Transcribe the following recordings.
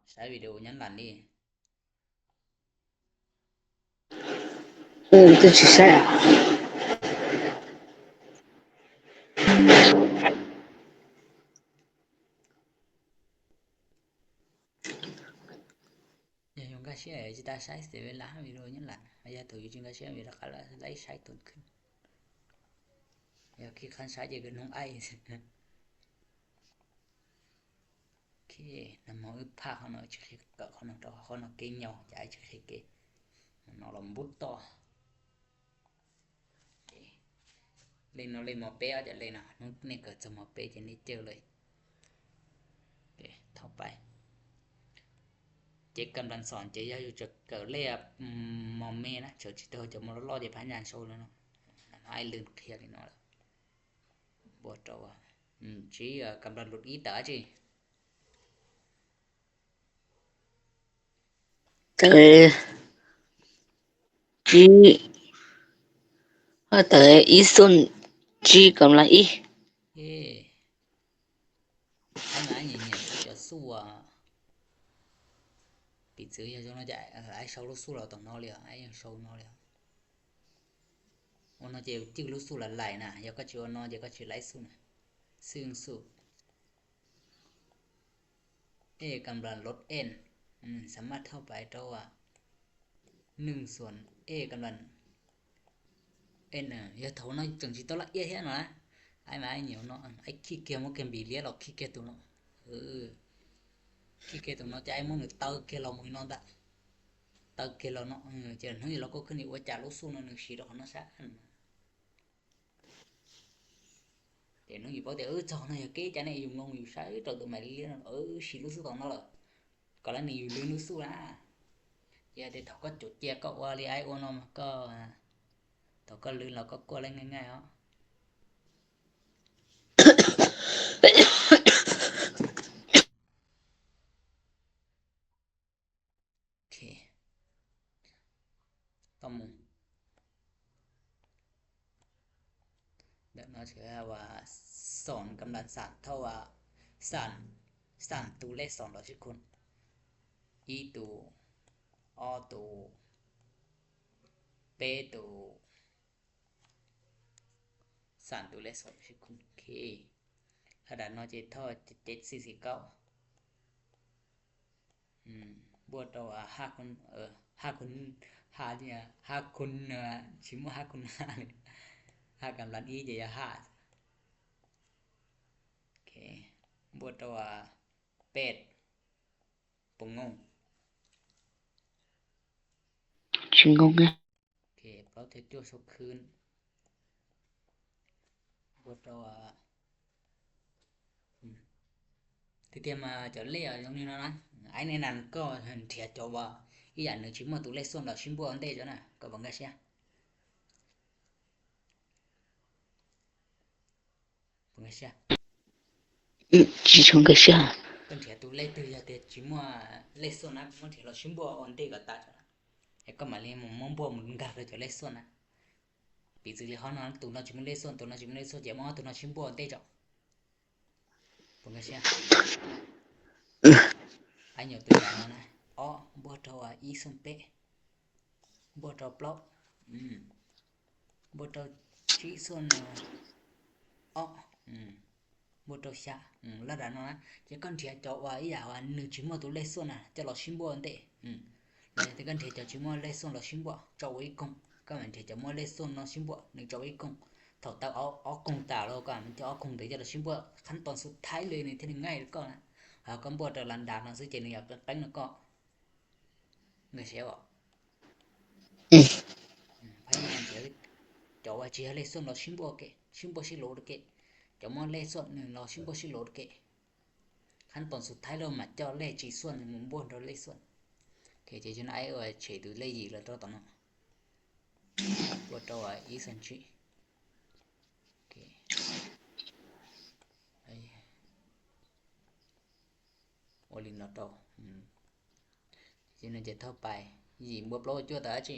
ใช้วิดีโอยันหลันนี่这是啥呀？用个些จะได้ใช้เสียเวลาวิดีโอยันหลันอย่าถือจริงก็เสียเวลาก็ไล่ใช้ต้นขึ้นอย่าคิดคันใช้จะกันน้องไอโอเคนำมาอึพาเขาหน่อยจะคิดก็เขาหน่อยต่อเขาหน่อยเก่งเหยาจะจะคิดเก่งนอลมบุตต่อเล่นเล่นหมอเป้จะเล่นนะน้องนี่เกิดจะหมอเป้จะนี่เจอเลยโอเคเข้าไปเจ๊กำลังสอนเจ๊ยาอยู่จะเกิดเรียบมอมเม่นะเฉยๆจะมารอเดี๋ยวพันยานโชว์แล้วเนาะไอ้ลืมเคลียร์นี่เนาะบวชตัวจีกำลังหลุดอีตาจี这个G这个一顺 G 咁啦一ไอ้มาเนี่ยจะสู้ปิดซื้อจะnó chạyไอ้sau lúcสู้เราต้องnó liềnไอ้ยัง show nó liền nóจะจิ้งlúcสู้lại lại nè giờ có chịu nó giờ có chịu lấyสู้nè xươngสู้กำลังลด n สามารถเข้าไปตัว1ส่วน a กำลัง n อย่าเท่าน้อยจังสิตัวละเอียดแท้นะไอ้มาเหนียวเนาะไอ้ขี้เกียจมันกันบีเลียหรอกขี้เกียจตัวเนาะขี้เกียจตัวเนาะจะไอ้มึงเตาเกลอมึงนอนดะเตาเกลอเนาะจะเฮ้ยเราก็ขึ้นอีว่าจะรู้สู้เนาะ1สิดอกเนาะซะเดี๋ยวนึงอีบ่แต่จอน่ะเก๋จะเนี่ยอยู่งงอยู่ใช้ตัวตัวใหม่เรียนสิรู้สู้ตอนนั้นล่ะก็แล้วนี่อยู่เรียนรู้สู้นะอย่าได้เขาก็จุดเจียก็ว่าเลยไอ้โอนอมก็เขาก็ลืมเราก็กลัวอะไรง่ายๆโอเคต่อมุงเดี๋ยวเราจะว่าสอนกำลังสานเท่าว่าสานตัวเลข200คนอีตัวออตัวเปตัวสานตัวเลข200คนโอเคขนาดเราจะเท่า7449บวกตัว5คน5คน5เนี่ย5คนชิมว่า5คน5เลย5กำลังอีจะ5โอเคบวกตัว8ปงง成功嘅โอเคเป้าเทตัวสุกคืนบวกตัวที่เตรียมมาจะเล่ตรงนี้แล้วนะไอ้ในนั้นก็เห็นเถียจว่าอีอย่างนึงชิมว่าตัวเลขส่วนเราชิมบ่อันเตจ้ะนะก็บังกะเสียบังกะเสีย几成个下เป็นเถียตัวเลขตัวจะชิมว่าเลขส่วนนะมันเถียเราชิมบ่อันเตก็ตาจ้ะไอ้ก็มาเล่นมันบ่มึงกะเลยจะเลขส่วนนะปีซื้อเลยเฮานั้นตัวเราชิมเลขส่วนตัวเราชิมเลขส่วนจะมาตัวเราชิมบ่อันเตจ้ะบังกะเสียไอ้ตัวอย่างนะบ่ทว่าอีสมเปบ่ทปลอกบ่ทชีส่วนบ่ทชาแล้วดันนะจะกันเถียจว่าอีอย่างว่า1ชิมตัวเลขส่วนน่ะจะเราชิมบ่อันเตแล้วแต่กันเถียจะชิมเลขส่วนเราชิมบ่จะไว้กงก็มันเถียจะมเลขส่วนเราชิมบ่1จะไว้กงเท่าตาเอากงตาแล้วก็มันจะเอากงแต่จะเราชิมบ่ขั้นตอนสุดท้ายเลยนี่ที่ง่ายก็นะก็บ่ตลันดาหนังสือเจนี่อยากตั้งแล้วก็เงยเสียบ่พยายามเสียจะว่าจะเลขส่วนเราชิมบ่เกชิมบ่สิโลดเกจะมเลขส่วน1เราชิมบ่สิโลดเกขั้นตอนสุดท้ายเรามาเจ้าเลขจีส่วนมันบ่เราเลขส่วนโอเคจะจนไอ้เฉยดูเลขอีแล้วตอนนั้นบ่ตัวอีสันจิโอเคไอ้โอลินโตcho nênจะเท่าไปgì bố lô chưa tới chứ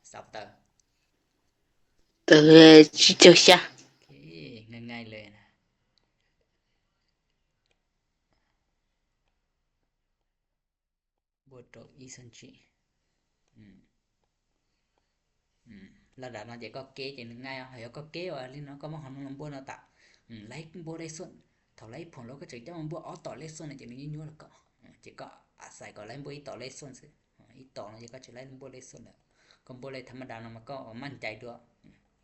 sắp tới chỉ cho xa ngay ngayเลยนะ to isanchi ระดับมันจะก็เกจะนึงง่ายเฮาก็เกว่าลิเนาะก็มาหอนลำบ่เนาะตะไลค์บ่ได้ส่วนเท่าไรผลเราก็จะจะมันบ่เอาต่อเลขส่วนจะนึงยั่วแล้วก็จะก็อาศัยก็ไลค์บ่อีต่อเลขส่วนซิอีต่อจะก็จะไลค์บ่เลขส่วนแล้วก็บ่เลยธรรมดาเนาะมันก็มั่นใจด้วย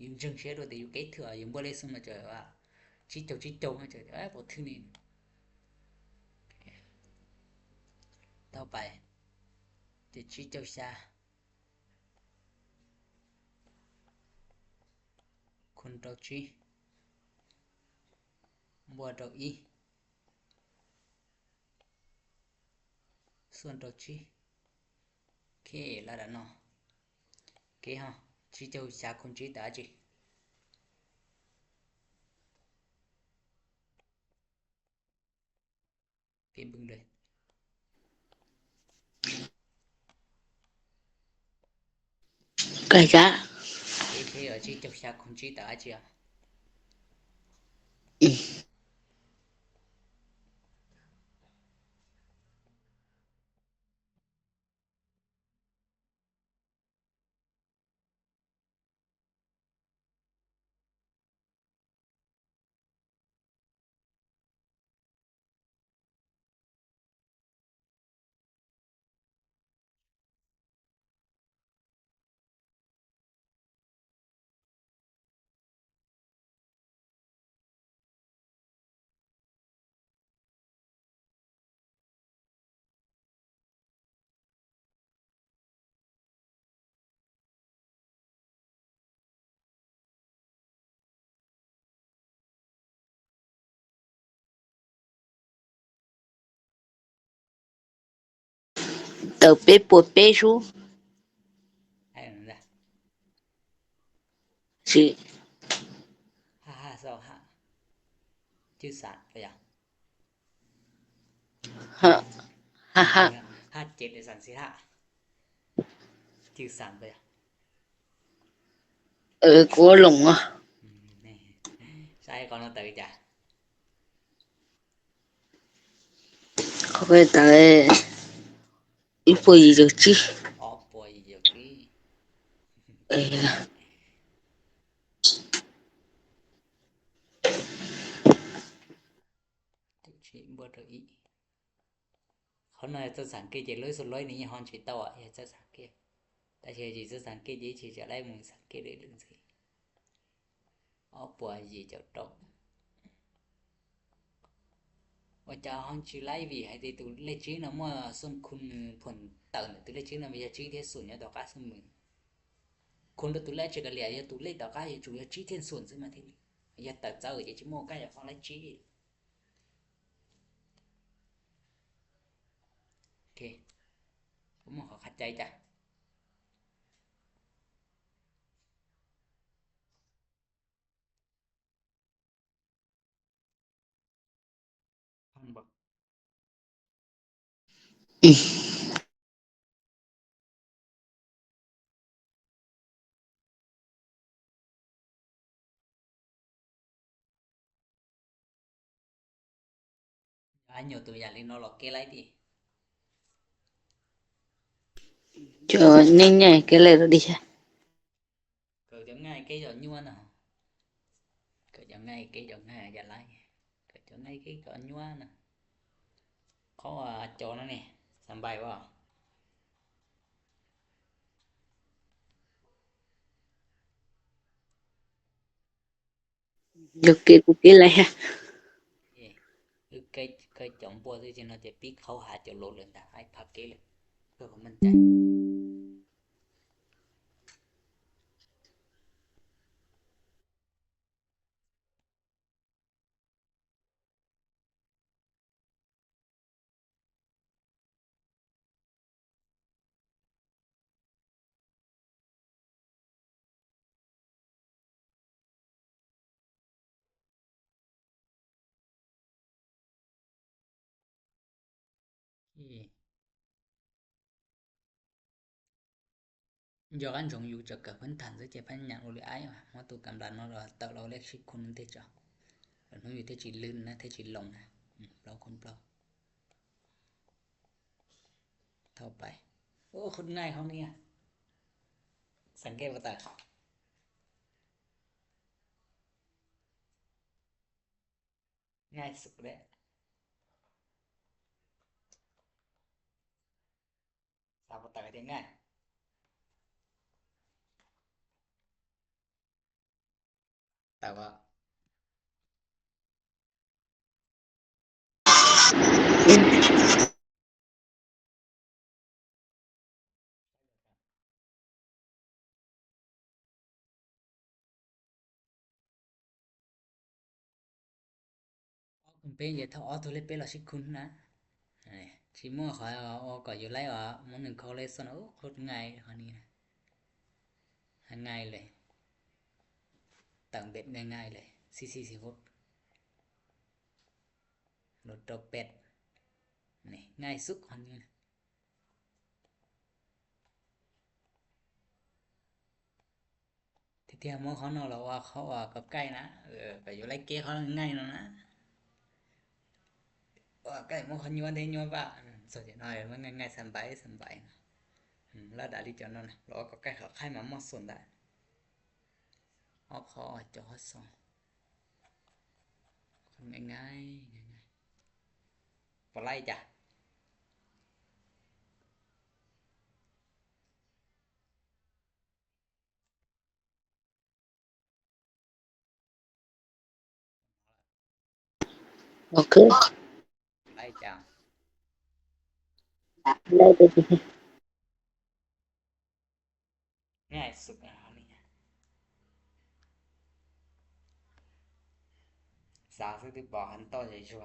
ยิ่งจึงเชื่อด้วยแต่อยู่เกเถื่อยิ่งบ่เลขส่วนมาเจอว่าชิโจมาเจอบ่ถึงนี่ต่อไปจะชิโจชาคนตอชีบัวตออีส่วนตอชีเคละดะเนาะเคฮะชิโจชาคนจีตาจิเปบึงเลยcái giáเคở chi chọc xa không chi tả chưa tờ bê bột bê su hay là sì ha sao ha chứ sạn phải à ha ha ha ha chết để sạn xí ha chứ sạn phải à của lùng à sai con nó tự chả không phải tại ít bồi gì được chứ bồi giờ cái chị bữa rồi ý hôm nay tôi sẵn kia chỉ lối xuống lối này hòn chỉ tàu ạ tôi sẵn kia tại chỉ tôi sẵn kia chỉ trở lại mình sẵn kia để đừng gì bồi gì cho trộn và cho hòn chỉ lấy vì hay thì tụi lấy chứ nó mà xong khun phần tận tụi lấy chứ nó bây giờ chỉ thế sụn nhá tao cá xong mình khun tụi lấy chỉ cái lẻ tụi lấy tao cá thì chủ yếu chỉ thiên sụn chứ mà thế giờ tao giờ chỉ mua cái là phong lấy chỉ ok cũng một khách chạy cha không bật nhiều tụi giờ lên nó lọt cái lấy đi cho nhanh nhanh cái này rồi đi cha cỡ chẳng ngay cái giờ nhua nào cỡ chẳng ngay cái giờ ngay giờ lấy cỡ chẳng ngay cái cỡ nhua nè có chỗ nó nè làm bài vào được cái này ha cái chọn bùa thì nóจะปีเข้าหาจะโลเลยนะไอ้พักเกเลยเพื่อความมั่นใจdo anh chọnอยู่จะกับพื้นฐานจะจะพันอย่างเลยไอ้ว่าตัวกำลังเราต่อเราเล็กชิดคนเทจ่อnóอยู่ที่จีลื่นนะที่จีลงนะเราคนเปล่า ต่อไปโอ้คนง่ายเขาเนี่ยสังเกตบ่ตาง่ายสุดแล้วสาวบ่ตาก็จะง่ายแต่ว่าคุณเป็นอย่าท้อตัวเล็กเป็นละชิคุณนะชิมัวขอก็อยู่ไล่ว่ามัน1เขาเลยสนโอ้โคตรง่ายคราวนี้ง่ายเลยตั้งเบ็ดง่ายๆเลย4446รถดอกเป็ดนี่ง่ายสุดคราวนี้ที่ๆหมอเขาเนาะแล้วว่าเขาว่ากับใกล้นะก็อยู่ไล่เกเขาง่ายเนาะนะว่าใกล้หมอเขายัวได้ยัวบ่สุดยอดมันง่ายๆสบายแล้วดาลิจอนนะแล้วก็ใกล้เขาใครมาหมอสนได้ออกเขาจอสองง่ายๆบ่ไล่จ้ะโอเคไล่จ้ะได้ไปสิง่ายสุดอันนี้สาวสุดที่บอกหันต่อใจชัว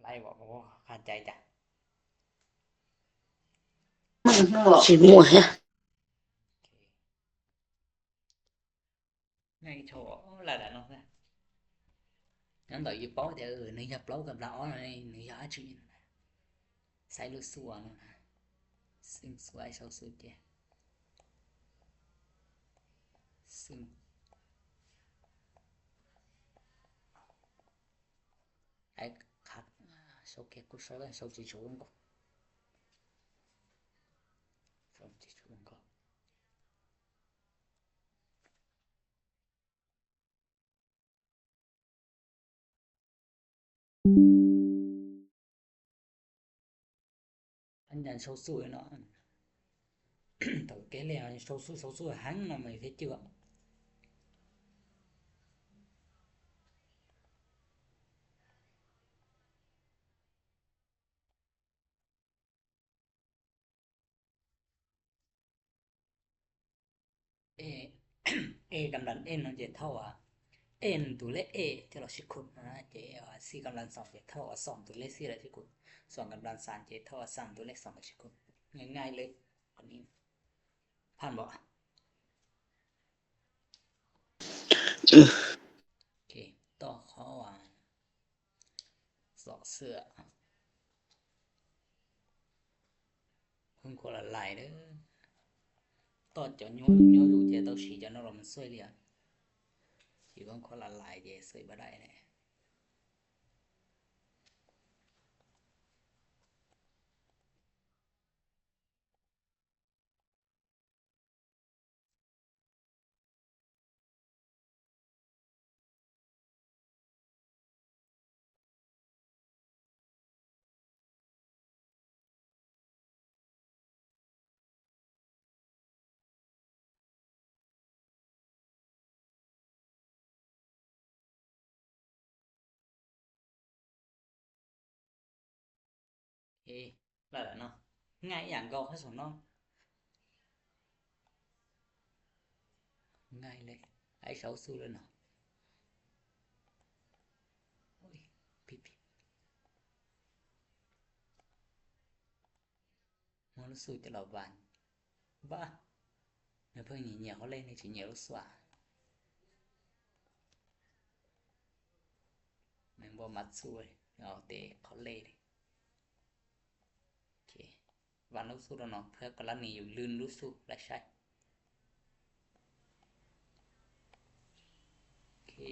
ไล่บอกว่าขาดใจจ้ะสิมั่วฮะง่ายโชว์là đã nói raงั้นต่ออยู่ป้อแต่ในยับเล้ากับเราในยาจีนใส่ลูกสัวนะซึ่งสวยเศร้าสุดเจ้ซึ่งไอ้คัดโชว์แค่กูโชว์เลยโชว์จีโชว์ก็โชว์จีโชว์ก็อันนั้นโชว์สวยเนาะแต่แกเลยโชว์สวยหันมาไม่ได้เจอเอกำลังเอ็นมันจะเท่าอ่ะn ตัวเลข a ที่เราชิคุนะเจ4กำลัง2จะเท่ากับ2ตัวเลข4แล้วชิคุ2กำลัง3จะเท่ากับ3ตัวเลข2กับชิคุง่ายๆเลยอันนี้ผ่านบ่โอเคต่อข้อว่าสอเสื้อคุณคนละลายเด้อต่อจะย้อนอยู่เจต้องฉีจะนเรามันสวยเลยฉีบางคนละลายเจสวยบ่ได้แน่เอ๊แล้วล่ะเนาะง่ายอย่างเก่าเขาสอนเนาะง่ายเลยไอ้เสาสู้เลยเนาะโอ้ยผิดมันรู้สึกจะหลอบานบ้าเพิ่งเหนียวเขาเล่นในสิเหนียวรู้สึกมันบ่มัดสู้เลยเอาเตะเขาเล่ดิโอเควันรู้สึกแล้วเนาะเพื่อกรณีอยู่ลื่นรู้สึกและใช่ สุ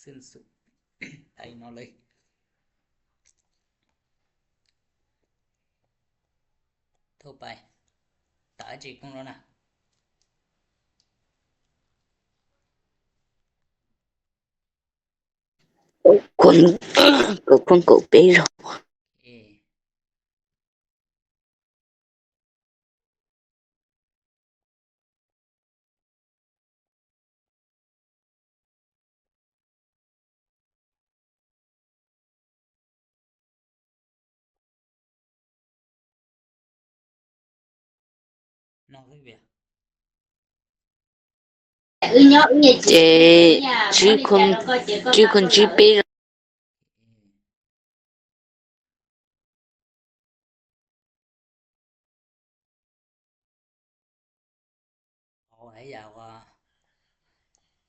สิ้นสุด ได้เนาะเลยโทรไปตาจิกของเรานะคนก็คนก็ไปรอนอกเลยเบียชื่อคนชื่อไปเอาไอ้ยาวว่า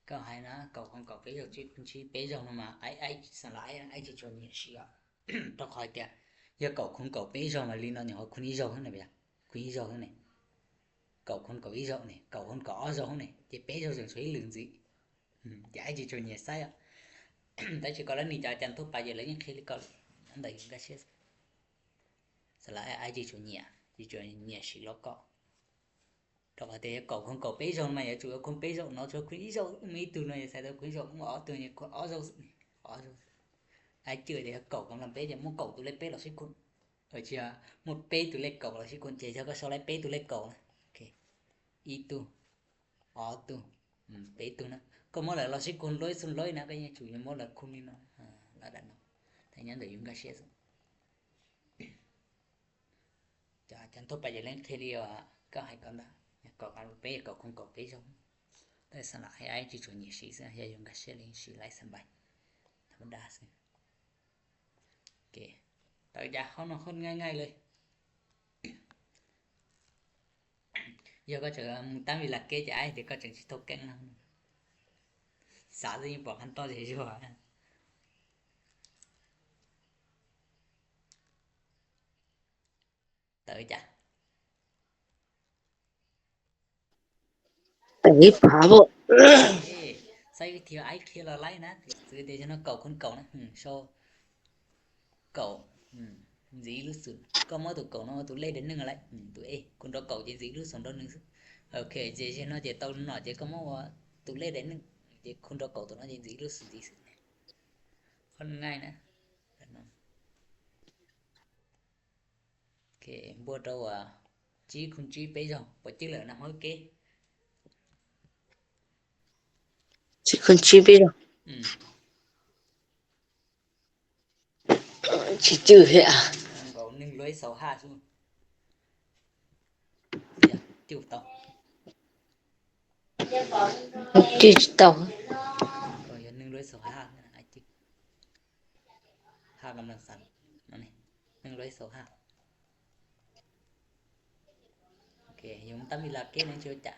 ก็ให้นะเก่าของเก่าไปจากชื่อคนชื่อไปจงมาไอ้สลายไอ้จะชวนเนี่ยสิอ่ะต้องคอยแกอย่าเก่าของเก่าไปจงมาลีนเนี่ยคุณอีจงเนี่ยเบียคุณอีจงเนี่ยเก่าคนเก่าอีจงเนี่ยเก่าคนเก่าจงเนี่ยจะไปจงสุยlượng gì dạ ai chỉ cho nhẹ sai á tại chỉ có là nị chẳng thôi bây giờ lấy những khi có anh đấy cái chết sẽ là ai chỉ cho nhẹ xí lo có đó là thế cậu không cậu bé rồi mà chủ yếu không bé rồi nó cho quý rồi mấy từ này sẽ được quý rồi cũng ở từ này có ở rồi ai chơi để cậu không làm bé thì muốn cậu tôi lấy bé là xích quân ở chưa một bé tôi lấy cậu là xích quân chỉ cho có số lấy bé tôi lấy cậu ok itu tu bé tu nó có mỗi là xích quân lối xuống lối nó cái chủ yếu mỗi là không đi nó là đàn nó thành nhắn để dùng cái xe chẳng thôi bây giờ lên thế đi có hai con đó có con bé có không có bé giống tại sao lại ai chỉ cho nhị sĩ ra hay dùng cái xe lên sĩ lại sân bay thằng đa xem ok tại ra nó không ngayเลยgiờ có chờ tám vì là kế trái thì có chẳng chỉ thâu canh lắm xả gì bỏ hắn to gì chứ hả tới chả Tadi babu. Sai thì ai thì là lấy nè thì để cho nó cầu con cầu nè so cầu dí lướt sườn có mỗi tụ cầu nó tụ lên đến nưng lại tụ con đó cầu chỉ dí lướt sườn đó nưng ok chỉ cho nó chỉ tao nó chỉ có mỗi tụ lên đến nưng chỉ con đó cầu tụ nó chỉ dí lướt sườn con ngay nè ok bữa đâu chỉ con chỉ bây giờ bỏ chỉ là nằm hơi kế Chỉ con chi biết rồi. Chỉ chữ vậy à? Có nâng lưới 62 xuống. Dạ, chịu tao. Chữ tao. Có nâng lưới 62 này ai chịu. 2 กำลังสั่นนั่นนี่nâng lưới 62. Ok, dùng tấm là kế nên chưa chả.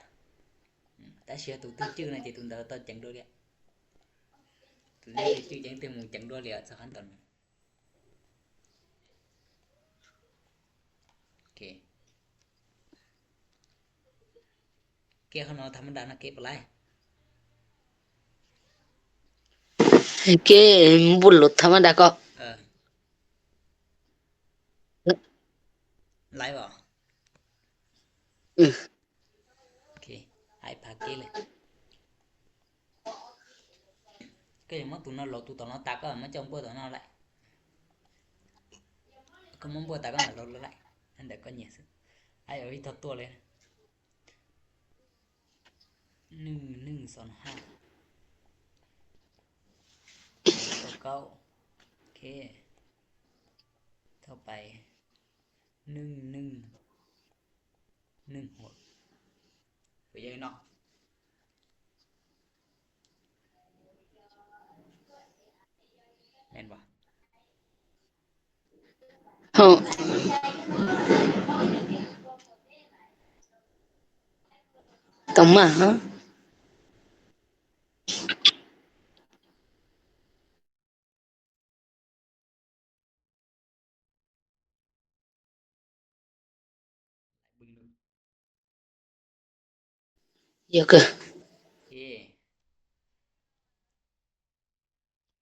Ta sửa tụ tư chữ này thì tụi tao chẳng đôi liền. Tụi này chữ chẳng tìm một chẳng đôi liền sao hắn tận. Ok. Kế nó thầm đá nó kế lại. Cái bút lụt thầm đá có. Lại vào. Ok, hai phá kế lên. Cái mà tụi nó lột tụi nó tạc ở mà trong bữa tụi nó lại. Có muốn bữa tạc nó lột lại. Anh để có nhẹ sự. Ai ở thật tua lên. Nâng son ha. Câu. Ok. Thao bài. Nâng hột. Bây giờ nó. Lên vào. Tao mà hả? Dạ kìa. โอเค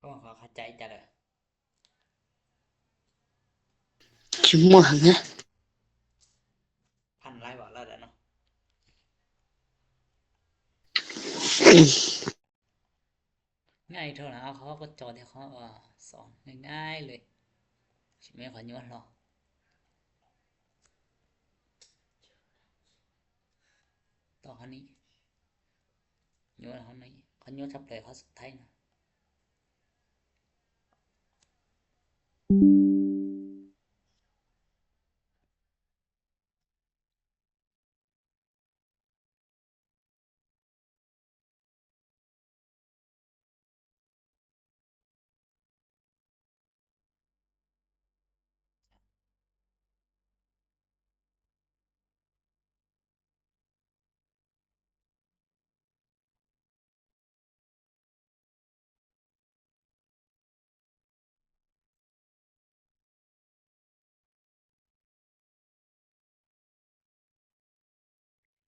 ก็ขอเข้าใจจัดเลย Chứ mua hả nghe? พันหลายบ่แล้วเนาะ ง่ายเท่านั้นเอาเขาก็จอดให้เขาสอนง่ายๆเลยสิแม่ขอย้อนหรอต่อเขานี้ย้อนเขานี้เขาย้อนทับเลยเขาสุดท้ายนะ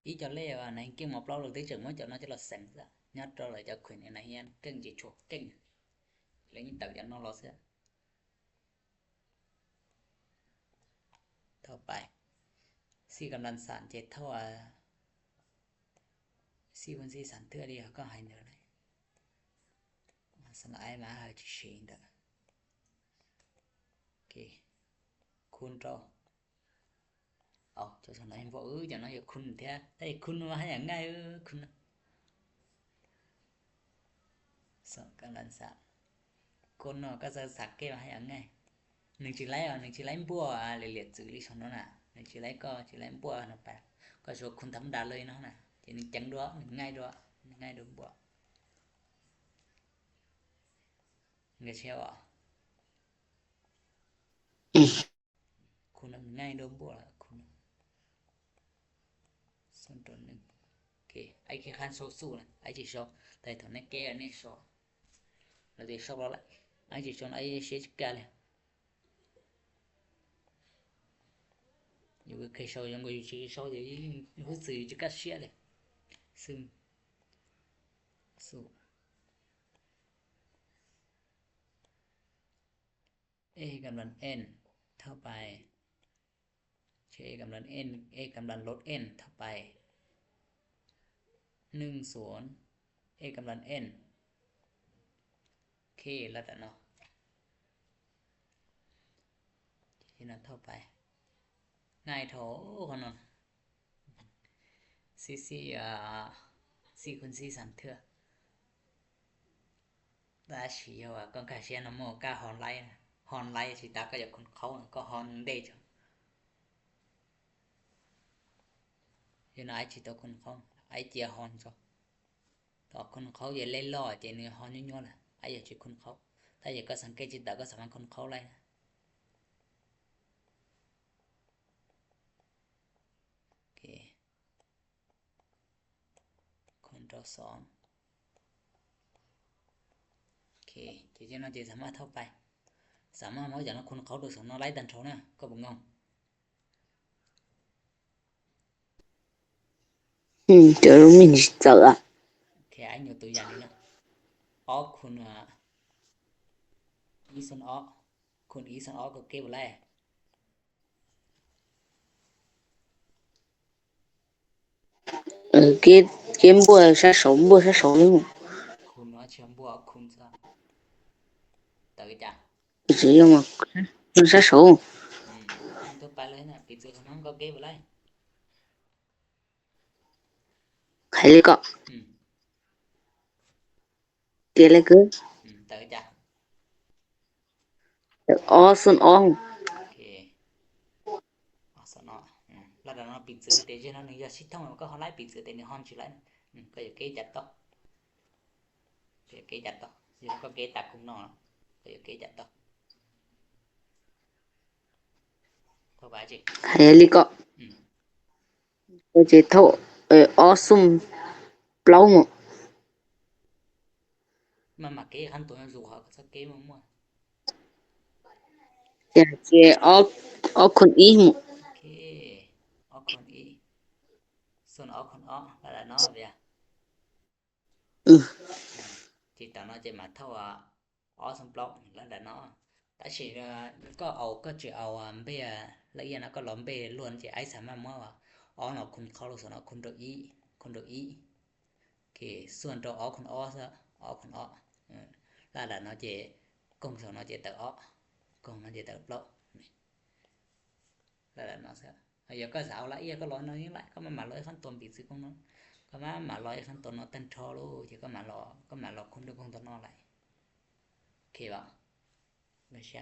ý cho lê vào này kia một lâu được tới trường mới cho nó cho là sẵn ra nhớ cho lại cho quyền này nha kênh gì chuột kênh lấy những tập cho nó lo sẽ ต่อไป4กำลัง3 7เท่า4คูณ4 3เท่าเดียวก็หายเหนือเลยสลายมาหาจะเฉียงเด้อโอเคคูณต่อcho thằng này vợ cho nó hiểu khun thế đây khun mà hay là ngay khun sợ các lần sợ con nó các giờ sạc kêu hay là ngay mình chỉ lấy bùa liệt xử lý cho nó nè mình chỉ lấy bùa nó phải có số khun thấm đá lên nó nè thì mình chẳng đó mình ngay được bùa nghe xem ạ khun nó ngay được bùa khun xong rồiนึงโอเคไอ้แค่คันโซสู้นะไอ้chỉ số tại thằng này kia này số là thì sau đó lại ai chỉ cho ai sẽ cả này nhiều cái sau những người chỉ sau thì hút gì chứ cắt xe này sưng số a กำลัง n เท่าไป a กำลัง n a กำลังลด n เท่าไป1ส่วน a กำลัง n k แล้วแต่เนาะที่นั้นเท่าไปง่ายโถคนนั้น4คูณ4 3เท่าได้ชี้ว่าก็กะเสียนโมกะฮอนไลน์สิตาก็จะคนเขาก็ฮอนได้จ้ะอยู่ไหนสิตาคนเขาไอ้เจียฮอนจ้ะต่อคนเขาอย่าเล่นล้อเจนี่ฮอนยั่วๆล่ะไอ้อย่าสิคนเขาถ้าอยากก็สังเกตจิตตาก็สามารถคนเขาได้นะโอเคคนต่อ2โอเคจริงๆnó chỉสามารถเท่าไปสามารถnói rằng nóคนเขาđượcสองnó lấy tần số nè có bằng không chờ lúc mình sợ ạ thì anh nhiều từ dạng đi nè óคุณอีส่วนóคุณอีส่วนóก็เก็บไว้cái bùa sát sống luôn คุณว่าเชื่อมบัวคุณซะต่อจ้ะ chỉ mà nó sát sống ตัวไปเลยนะปิดตัวน้องก็เก็บไว้ khai lấy cọ tiền lấy cứ ต่อจ้ะ ó xuân ó โอเคสนอแล้วเราปิดตัวแต่เจนั้นอย่าชิดท้องก็เฮาไล่ปิดตัวแต่นี่ฮอนสิไล่ก็อย่าเกะจัดต่ออย่าเกะจัดต่ออย่าก็เกะตักคุณน้องก็อย่าเกะจัดต่อเข้าไปจิ khai lấy cọ chế thổ awesome plau một mà cái khăn tôi dù họ sao cái mà mua dạ chị ở con ý một cái ở con ý xuân ở con là nó vậy thì tao nói chơi mà thâu ở xong block là nó ta chỉ có có chỉ bây giờ lấy nó có lỏng bây luôn chỉ ai sản mà mua ở nó cũng khó nó cũng được ý cái xuân cho ở con sao ở con là nó chỉ công số nó chỉ tự công nó chỉ tự block là nó sẽ giờ có giáo lại có lỗi nó như lại có mà lỗi khăn tuần bị sự không nó có mà lỗi khăn tuần nó tên cho luôn chỉ có mà lọ không được không tuần nó lại kì bảo được chưa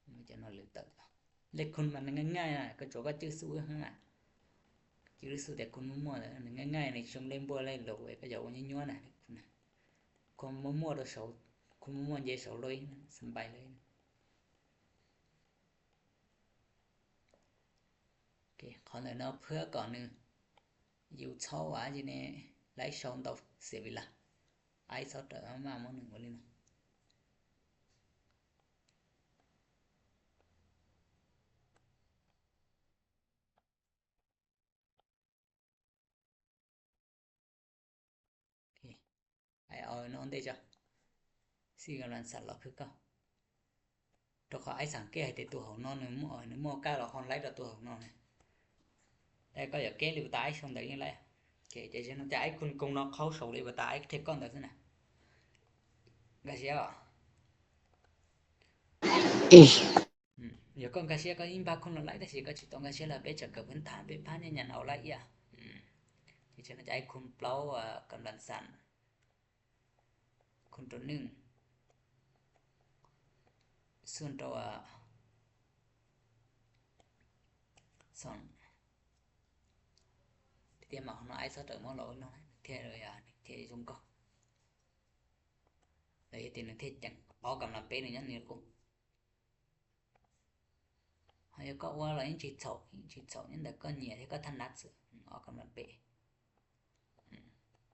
mình cho nó lựa tự lấy con mà nóง่ายๆcái chỗ có chữ số ha chữ số để con mua làง่ายๆnày trong lên bua lên lục cái chỗ như nhúa này con mua được số con mua dễ số lôi sân bay lên ok còn lại nó phứa còn nữa dù sau quá gì nè lấy xong tao sẽ bị là ai sao trở mà món nữa lên ok ai nó đây chưa xí cái lần sẵn lọ phứa cơ tôi có ai sáng kế hay để tụi hồng non nữa mua cá là hòn lấy được tụi hồng non này đây có giờ kế lưu tái xong tự nhiên lại ok để cho nó trái cùng nó khâu sầu đi và tái thế con được thế này cái gì ạ giờ con cái gì có in ba con nó lại thì có chỉ tông cái gì là bé chở cái vấn thản bé phá nhà nào lại à thì cho nó trái cùng plau cầm lần sẵn cùng trốn nưng xuân trâu xong thì mà nó ai sao trở món lỗi nó thế rồi thế chúng con đấy thì nó thế chẳng bao cầm làm bé này nhá nhiều cũng hay có qua là những chỉ sầu những đặc có nhiều thì có thanh nát sự ở cầm làm bé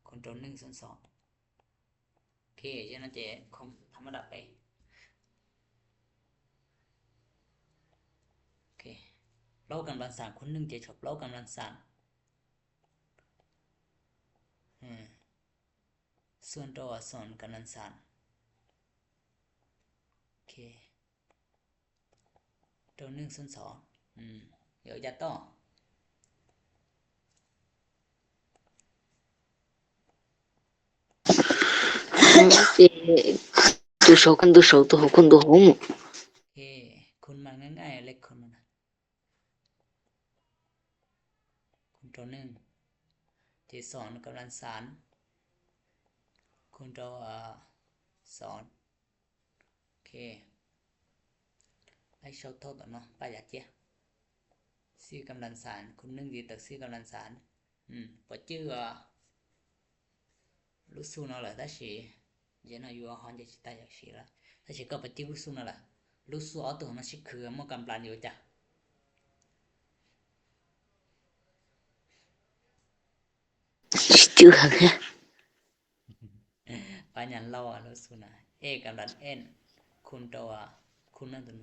còn trốn nưng xuân sọ khi cho nó trẻ không thấm nó đặt đấy ok lâu cầm làm sản khuôn nưng trẻ chọc lâu cầm làm sản xuân trâu xuân cầm làm sản ok trốn nưng xuân sọ giờ ra to thì tu sâu tu hậu con tu hậu một ok khuôn mà ngay lấy khuôn mà khuôn trốn nưng thì sọn cầm làm sản khuôn trâu sọn ok lấy sâu thô tụi nó ba giả chia si cầm làm sản khuôn nưng gì từ si cầm làm sản và chứ lúc xưa nó là ta chỉ giờ nó yêu hòn chỉ ta chỉ là ta chỉ có bắt chước lúc xưa nó là lúc xưa ở tụi nó chỉ khử một cầm plan nhiều chả chưa hả phải nhận lâu lúc xưa này e cầm plan n khuôn trâu khuôn nó tụi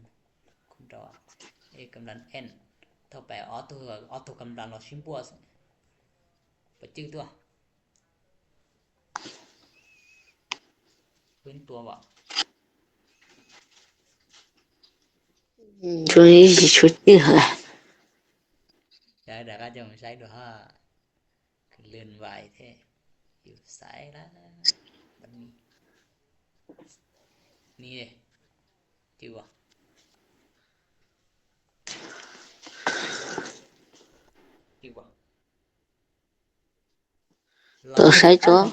khuôn trâu e cầm plan n thâu bè ở tụi cầm plan nó xin bùa bắt chước tua quên tua vào cho nên chỉ chút đi hả đã có chồng sai được ha lươn vài thế hiểu sai đó bánh mì này chưa tôi sai cho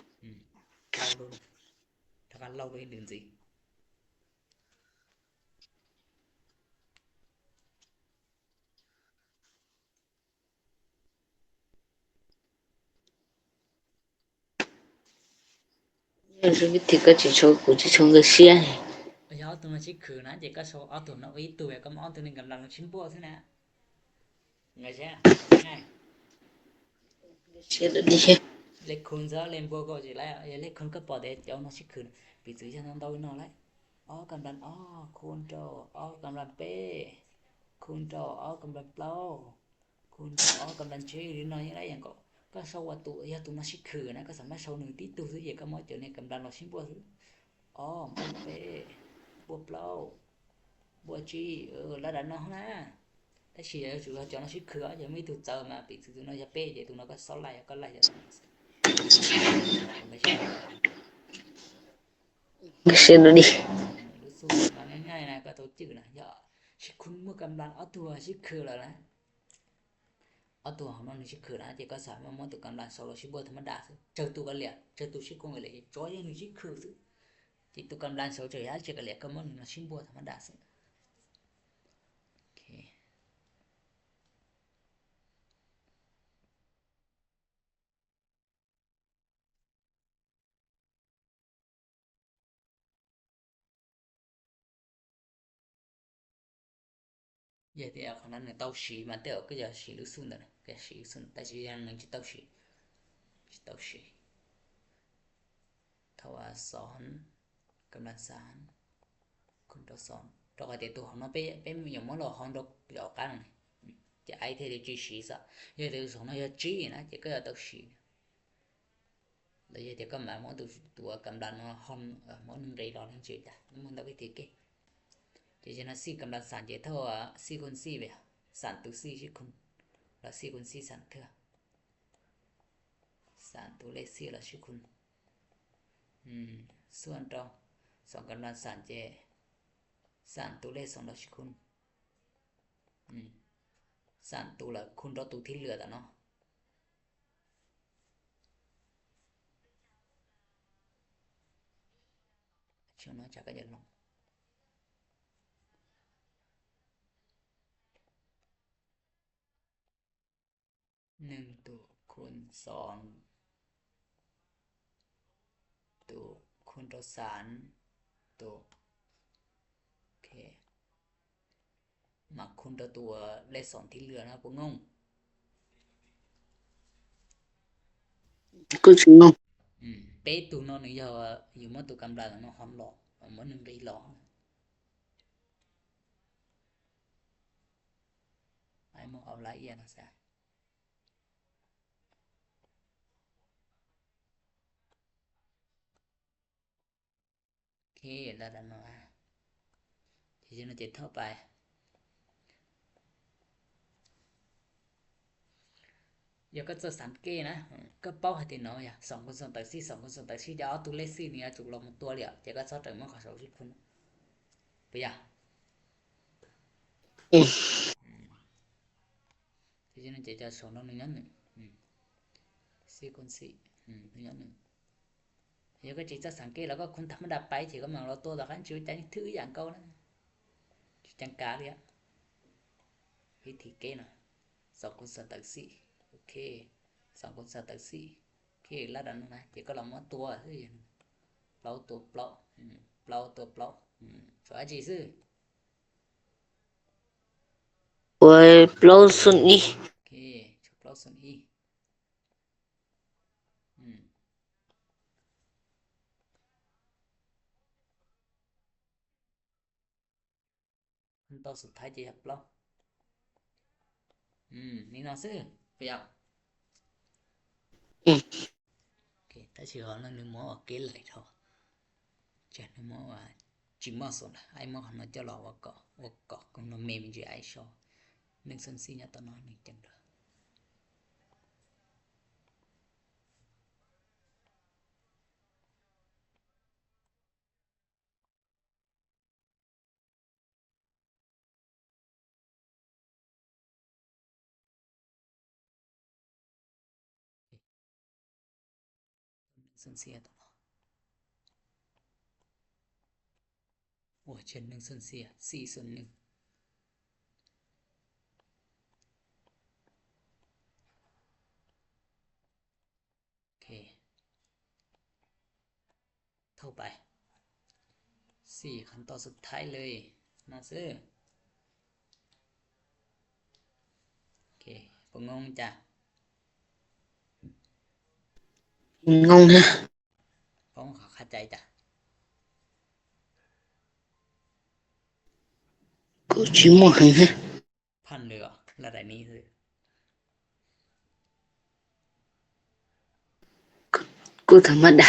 lâu luôn thật ăn lâu với đường gì rồi thì có chỉ cho cụ chỉ cho người xe này bây giờ ตัวมาชิคือนะเจก็โชเอาตัวนะไว้ตัวก็มาเอาตัวนึงกำลังชิ้นบัวซินะไงใช่ง่าย Che da dice. Le kun za len bo go ji lai ya le kun ka po de chao nó shi kun bi zu cha nó đâu nó lại cầm đàn kun cho cầm đàn pe kun cho cầm đàn plau kun cho cầm đàn chơi đi nói như đấyอย่างก็sauว่าตัวyaตัวnó shi kunนะก็สามารถsauหนึ่งที่ตัวซื้อก็มาเจอในcầm đàn nó shi boมันpe bo plau bo chi là đàn nó naแต่สิchủ要cho nó shi kun giờ mấy tụi chờ mà bị tụi nó ya pe vậy tụi nó có sau lại có lại Che da dice. รู้สึกมาง่ายๆนะก็ตัวจืดนะอย่าชิคุณเมื่อกำลังเอาตัวชิคือแล้วนะเอาตัวของมันชิคือนะเจก็สามารถมองตัวกำลังโซโลชิบธรรมดาซึเจอตัวกันเลยเจอตัวชิคงเลยจอยยังชิคือซึจิตตัวกำลังโซเจอเจก็เลยก็มันชิบธรรมดาซึโอเค也得可能呢到时嘛得个叫时路顺的个时顺但是ยัง能到时ถ้าว่าสอนกำลังสารคุณตัวสอนตัวก็ตัวของมันเป็นอย่างมันเราของดอกเดียวกันจะไอ้ที่จะชี้ซะยังตัวของมันจะชี้นะจะก็ต้องชี้แล้วจะก็หมายมันตัวกำลังห้องมันนึงได้รอทั้งชื่อจ้ะมันต้องไปที่เก๋จะฉะนั้น4กำลัง3จะเท่าว่า4คูณ4ไป3ตัว4ชิคุณแล้ว4คูณ4 3เท่า3ตัวเลข4แล้วชิคุณส่วนต่อ2กำลัง3เจ3ตัวเลข2แล้วชิคุณ3ตัวละคุณตัวที่เหลือแต่เนาะช่วงนั้นจะก็จะลง1ตัวคูณ2ตัวคูณตัว3ตัวโอเคมาคูณตัวเลข2ที่เหลือนะบ่งงCosì no. เป๊ะตัวน้อยอยู่มาตัวกำลังเนาะหอมหลอกมันนึงได้หลอกไอ้หมอเอาละเอียดนะซะโอเคแล้วดันมาทีนี้จะเท่าไปเดี๋ยวก็จะสังเกตนะก็เป้าให้ติน้อยอ่ะ2คูณ2ตัด4 2คูณ2ตัด4จะเอาตัวเลข4นี่จุกลงตัวเลยเดี๋ยวก็จะถึงมาขอ2 10คุณไปอ่ะทีนี้จะ2ลง1นั้น4คูณ41นั้นเดี๋ยวก็จะสังเกตแล้วก็คนธรรมดาไปที่ก็มองเราตัวต่อกันชีวิตจังถืออย่างเก่านะจังกาเลยอ่ะวิธีเกณฑ์น่ะ2คูณ2ตัด4โอเค2คูณ2ตัด4โอเคแล้วดันนะเดี๋ยวก็ลองมาตัวซื่อเปล่าตัวเปล่าเปล่าตัวเปล่าสวยจีซื่อ Poi plauson i. โอเคเปล่าส่วน e ขั้นตอนสุดท้ายจะเปล่านี่นะซื่อไปเอาโอเคถ้าชื่อเขาแล้วนึกหมอเกลเลยเท่าจะนึกหมอว่าจิมมาส่วนไอ้หมอเขาจะรอว่าก็ก็มันเมมจะไอ้ชอ1ส่วน4เนี่ยตอนนั้น1จังเลย1ส่วน4ตอนโอ้เช่น1ส่วน4 4ส่วน1โอเคเท่าไป 4ขั้นตอนสุดท้ายเลยมาซื้อโอเคบ่งงจ้ะงงฮะผมเข้าใจจ้ะกูชิมหังฮะพันเลยเหรอระดับนี้คือกูธรรมดา